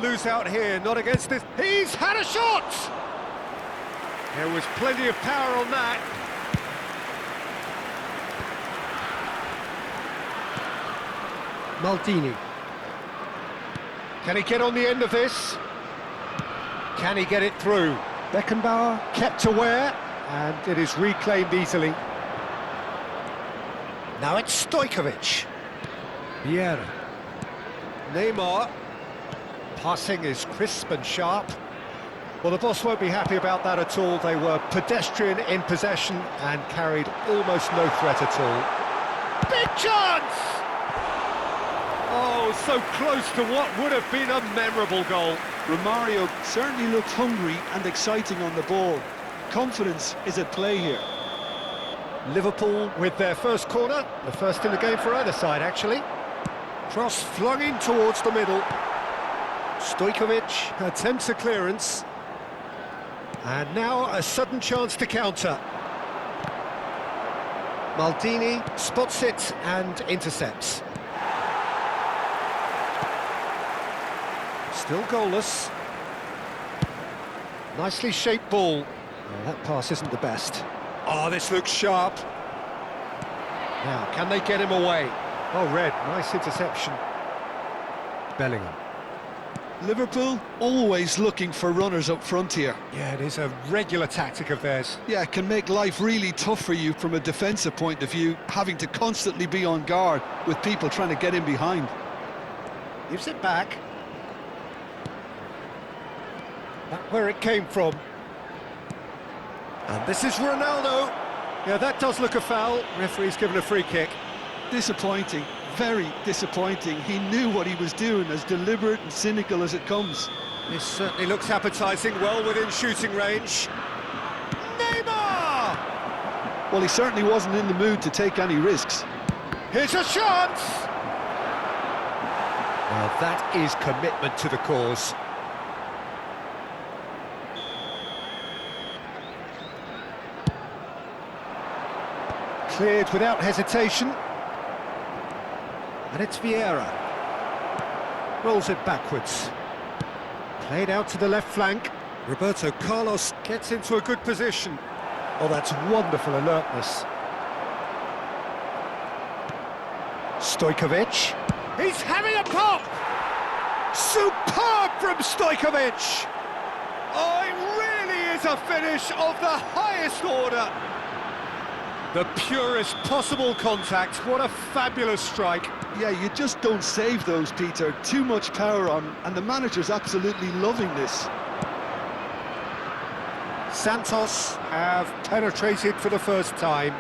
Lose out here, not against this. He's had a shot! There was plenty of power on that. Maldini. Can he get on the end of this? Can he get it through? Beckenbauer kept aware, and it is reclaimed easily. Now it's Stojkovic. Vieira. Neymar. Passing is crisp and sharp. Well, the boss won't be happy about that at all. They were pedestrian in possession and carried almost no threat at all. Big chance! Oh, so close to what would have been a memorable goal. Romario certainly looked hungry and exciting on the ball. Confidence is at play here. Liverpool with their first corner, the first in the game for either side, actually. Cross flung in towards the middle. Stojkovic attempts a clearance. And now a sudden chance to counter. Maldini spots it and intercepts. Still goalless. Nicely shaped ball. Oh, that pass isn't the best. Oh, this looks sharp. Now, can they get him away? Oh, Red, nice interception. Bellingham. Liverpool always looking for runners up front here. Yeah, it is a regular tactic of theirs. Yeah, it can make life really tough for you from a defensive point of view, having to constantly be on guard with people trying to get in behind. Gives it back. Back where it came from. And this is Ronaldo. Yeah, that does look a foul. Referee's given a free kick. Disappointing, very disappointing. He knew what he was doing, as deliberate and cynical as it comes. This certainly looks appetising, well within shooting range. Neymar! Well, he certainly wasn't in the mood to take any risks. Here's a chance! Now that is commitment to the cause. Cleared without hesitation. And it's Vieira. Rolls it backwards. Played out to the left flank. Roberto Carlos gets into a good position. Oh, that's wonderful alertness. Stojkovic. He's having a pop! Superb from Stojkovic! Oh, it really is a finish of the highest order. The purest possible contact. What a fabulous strike. Yeah, you just don't save those, Peter. Too much power on, and the manager's absolutely loving this. Santos have penetrated for the first time.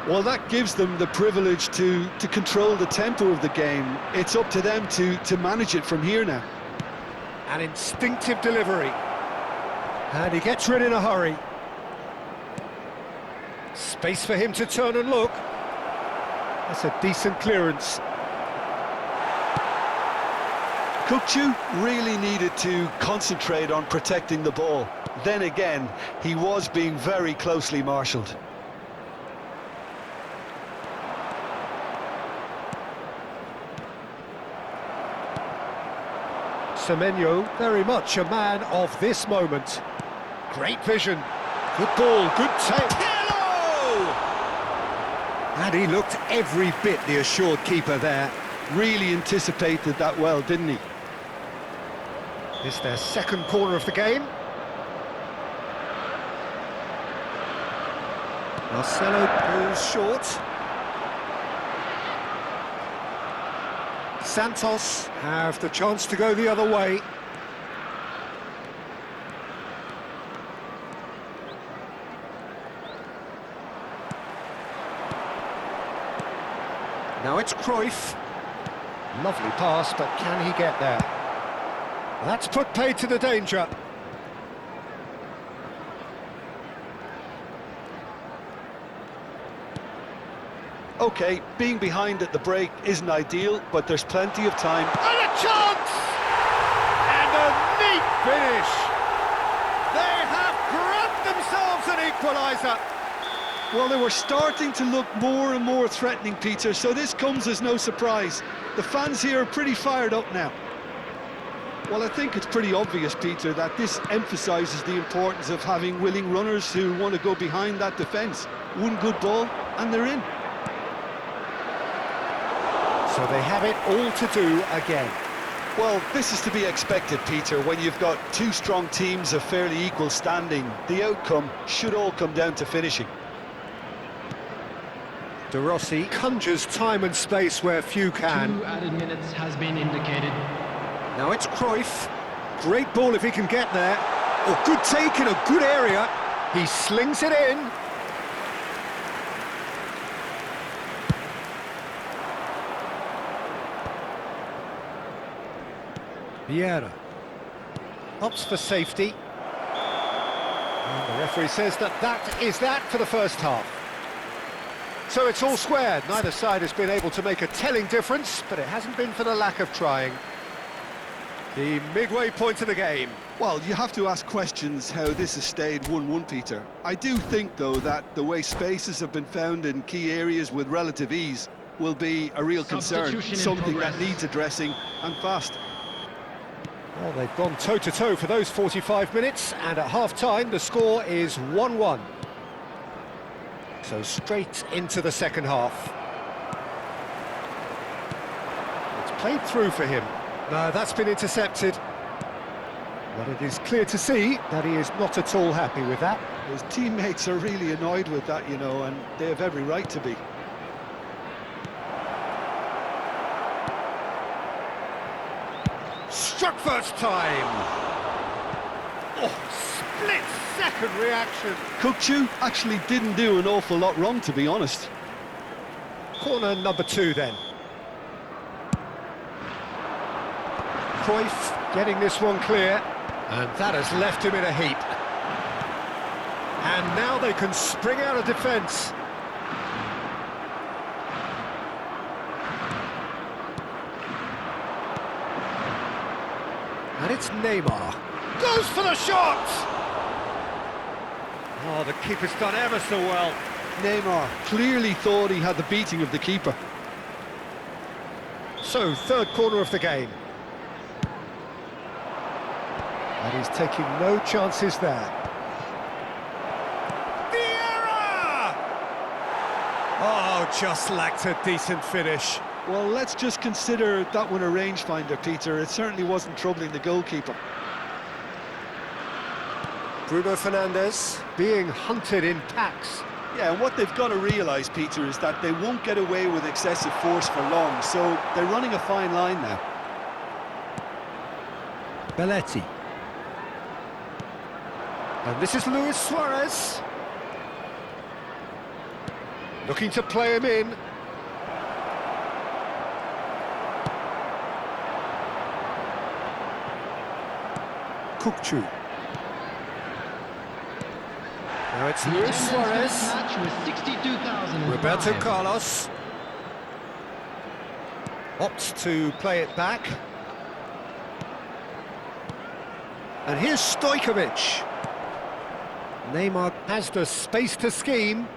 Well, that gives them the privilege to control the tempo of the game. It's up to them to manage it from here now. An instinctive delivery. And he gets rid in a hurry. Space for him to turn and look. That's a decent clearance. Kukçu really needed to concentrate on protecting the ball. Then again, he was being very closely marshalled. Semenyo, very much a man of this moment. Great vision. Good ball, good take. And he looked every bit the assured keeper there. Really anticipated that well, didn't he? It's their second corner of the game. Marcelo goes short. Santos have the chance to go the other way. Now it's Cruyff. Lovely pass, but can he get there? That's put paid to the danger. OK, being behind at the break isn't ideal, but there's plenty of time. And a chance! And a neat finish! They have grabbed themselves an equaliser. Well, they were starting to look more and more threatening, Peter, so this comes as no surprise. The fans here are pretty fired up now. Well, I think it's pretty obvious, Peter, that this emphasises the importance of having willing runners who want to go behind that defence. One good ball, and they're in. So they have it all to do again. Well, this is to be expected, Peter, when you've got two strong teams of fairly equal standing. The outcome should all come down to finishing. De Rossi conjures time and space where few can. 2 added minutes has been indicated. Now it's Cruyff. Great ball if he can get there. Oh, good take in a good area. He slings it in. Vieira opts for safety. And the referee says that is that for the first half. So it's all squared. Neither side has been able to make a telling difference, but it hasn't been for the lack of trying. The midway point of the game. Well, you have to ask questions how this has stayed 1-1, Peter. I do think, though, that the way spaces have been found in key areas with relative ease will be a real concern, Substitution in something that progress. needs addressing, and fast. Well, they've gone toe-to-toe for those 45 minutes, and at half-time the score is 1-1. So straight into the second half. It's played through for him. No, that's been intercepted. But it is clear to see that he is not at all happy with that. His teammates are really annoyed with that, you know, and they have every right to be. Struck first time. Oh, split-second reaction. Kukçu actually didn't do an awful lot wrong, to be honest. Corner number 2 then. Cruyff getting this one clear, and that has left him in a heap. And now they can spring out of defence. And it's Neymar. Goes for the shot! Oh, the keeper's done ever so well. Neymar clearly thought he had the beating of the keeper. So, third corner of the game. And he's taking no chances there. Vieira! Oh, just lacked a decent finish. Well, let's just consider that one a rangefinder, Peter. It certainly wasn't troubling the goalkeeper. Bruno Fernandes being hunted in packs. Yeah, and what they've got to realise, Peter, is that they won't get away with excessive force for long, so they're running a fine line now. Belletti. And this is Luis Suarez. Looking to play him in. Kukçu. Now it's Luis Attendance for this Suarez. match was 62,005. Roberto Carlos opts to play it back. And here's Stojkovic. Neymar has the space to scheme.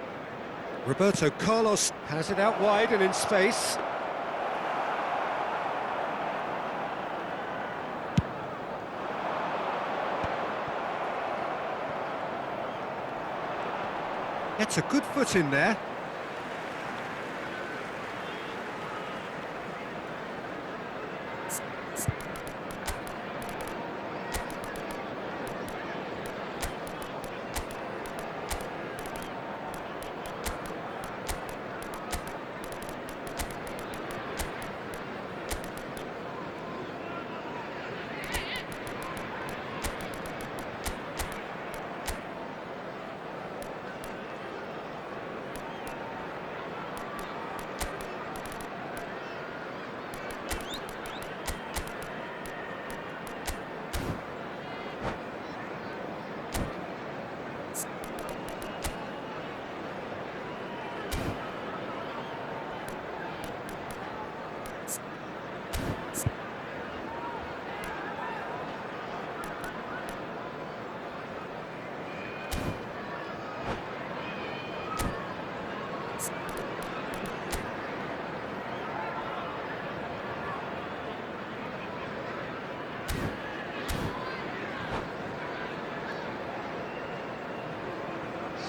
Roberto Carlos has it out wide and in space. Gets a good foot in there.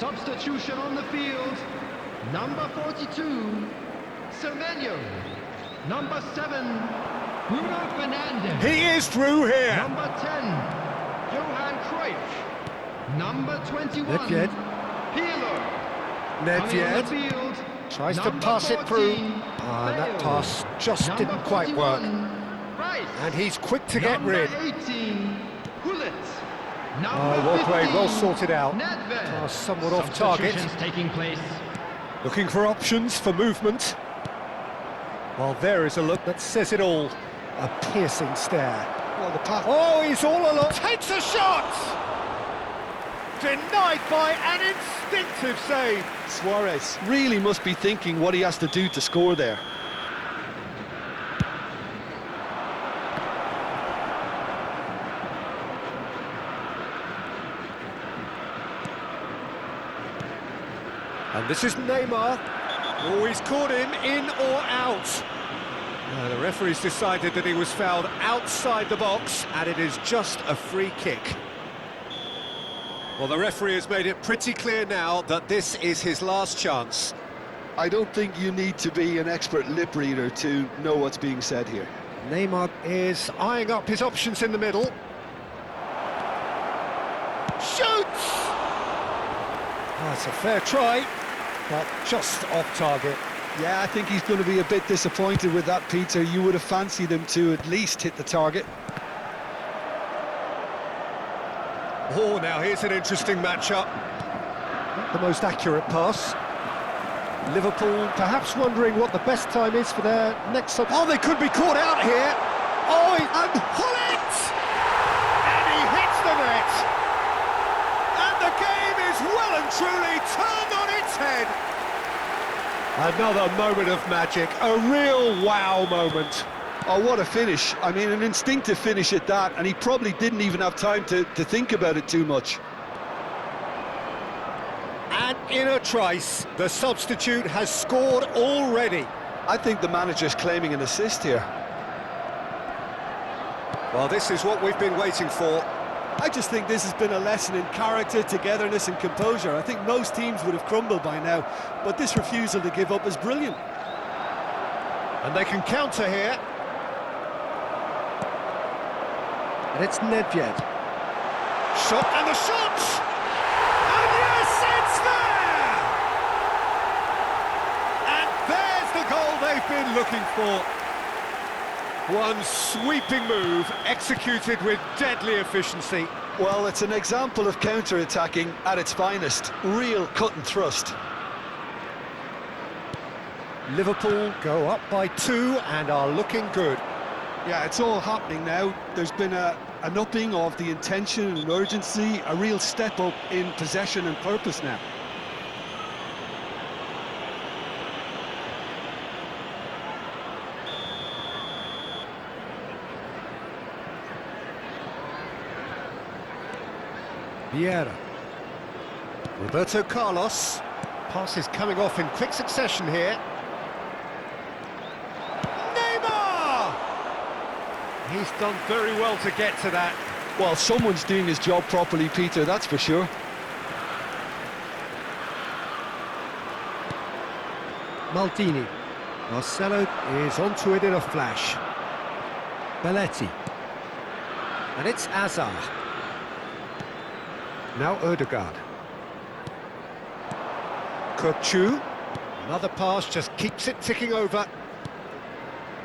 Substitution on the field. Number 42, Semenyo. Number 7, Bruno Fernandes. He is through here. Number 10, Johan Cruyff. Number 21, Nedved. Pirlo. Nedved Coming on the field, tries to number pass it through. 14, And that Bale. pass just Number didn't quite work. 41, Rice. And he's quick to get Number rid. 18, Hullet. Oh, Number well played, 15, well sorted out. Nedved. Pass somewhat off target. Substitutions taking place. Looking for options for movement. Well, there is a look that says it all. A piercing stare. Well, the path. Oh, he's all along. Takes a shot! Denied by an instinctive save. Suarez really must be thinking what he has to do to score there. And this is Neymar. Oh, he's caught him in or out. The referee's decided that he was fouled outside the box, and it is just a free kick. Well, the referee has made it pretty clear now that this is his last chance. I don't think you need to be an expert lip reader to know what's being said here. Neymar is eyeing up his options in the middle. Shoots! That's a fair try, but just off target. Yeah, I think he's going to be a bit disappointed with that, Peter. You would have fancied him to at least hit the target. Oh, now here's an interesting matchup. The most accurate pass. Liverpool perhaps wondering what the best time is for their next sub. Oh, they could be caught out here. Oh, and Hullet! And he hits the net. And the game is well and truly turned on its head. Another moment of magic, a real wow moment. Oh, what a finish. I mean, an instinctive finish at that, and he probably didn't even have time to think about it too much. And in a trice, the substitute has scored already. I think the manager's claiming an assist here. Well, this is what we've been waiting for. I just think this has been a lesson in character, togetherness and composure. I think most teams would have crumbled by now, but this refusal to give up is brilliant. And they can counter here. And it's Nedved. Shot, and the shot! And yes, it's there! And there's the goal they've been looking for. One sweeping move, executed with deadly efficiency. Well, it's an example of counter-attacking at its finest. Real cut and thrust. Liverpool go up by 2 and are looking good. Yeah, it's all happening now. There's been an upping of the intention and urgency, a real step up in possession and purpose now. Vieira. Roberto Carlos. Pass is coming off in quick succession here. Neymar! He's done very well to get to that. Well, someone's doing his job properly, Peter, that's for sure. Maldini. Marcelo is onto it in a flash. Belletti. And it's Hazard. Now Ødegaard. Kökçü. Another pass, just keeps it ticking over.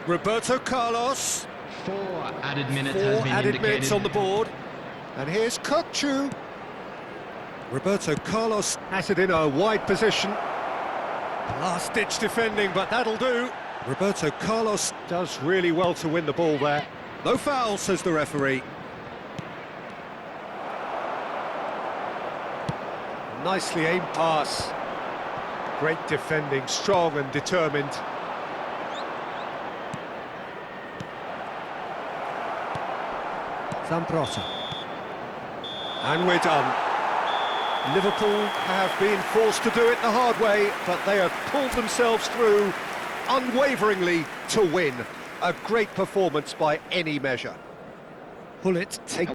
Roberto Carlos. 4 added minutes 4 has been added indicated. minutes on the board. And here's Kökçü. Roberto Carlos has it in a wide position. Last-ditch defending, but that'll do. Roberto Carlos does really well to win the ball there. No foul, says the referee. Nicely aimed pass. Great defending, strong and determined. Zambrotta. And we're done. Liverpool have been forced to do it the hard way, but they have pulled themselves through unwaveringly to win. A great performance by any measure. Hullet takes